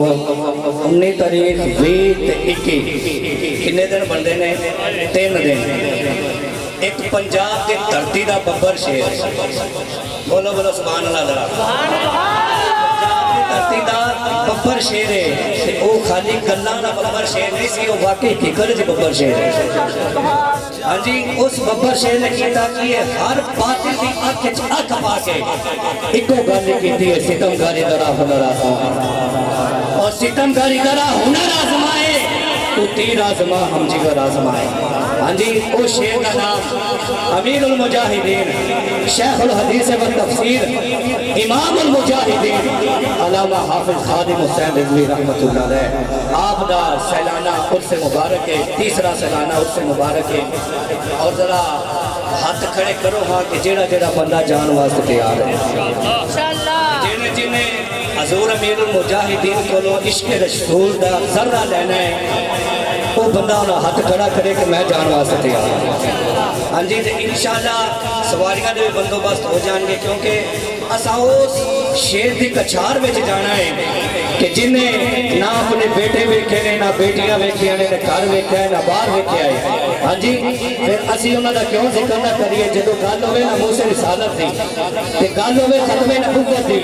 19 तारीख 20 21 किन्ने दिन बनते ने 3 दिन। एक पंजाब की धरती का बब्बर शेर, बोलो बोलो सुभान अल्लाह। धरती का बब्बर शेर है, वो खाली गल्लां दा बब्बर शेर नहीं सी, वो वाकई हकीकत च बब्बर शेर है। हाँ जी, उस बब्बर शेर ने किया कि हर बातिल की अख च अख पा के इको गल की है, सितमगारी दा हुनर और सितमगारी दा हुनर आजमाए तो तीर आजमा हम जिगर आजमाए। हाँ जी, वो शेर का नाम अमीरुल मुजाहिदीन शेखुल हदीस व तफसीर इमामुल मुजाहिदीन अल्लामा हाफिज खादिम हुसैन रिजवी रहमतुल्लाह अलैह। आप दा सालाना उर्स मुबारक है, तीसरा सालाना उर्स मुबारक है। और जरा हाथ खड़े करो हाँ कि जेड़ा जेड़ा बंदा जान वास्ते तैयार है, जिन्हें जिन्हें हजूर अमीरुल मुजाहिदीन को इश्क रसूल दा जर्रा लेना है, वो बंदा हाथ खड़ा करे कि मैं जान वास्ते तैयार हूँ। हाँ जी, तो इंशाअल्लाह सवारियां के भी बंदोबस्त हो जाएंगे, क्योंकि असा उस शेर की कछार में जाना है कि जिन्हें ना अपने बेटे वेखे ने, ना बेटियां वेखिया ने, ना घर वेख्या है, ना बाहर वेख्या है। हाँ जी, फिर असी उन्होंने क्यों जिक्र ना करिए जो गल हो ना मूसे रिसालत की, गल हो खत्मे नबुव्वत की।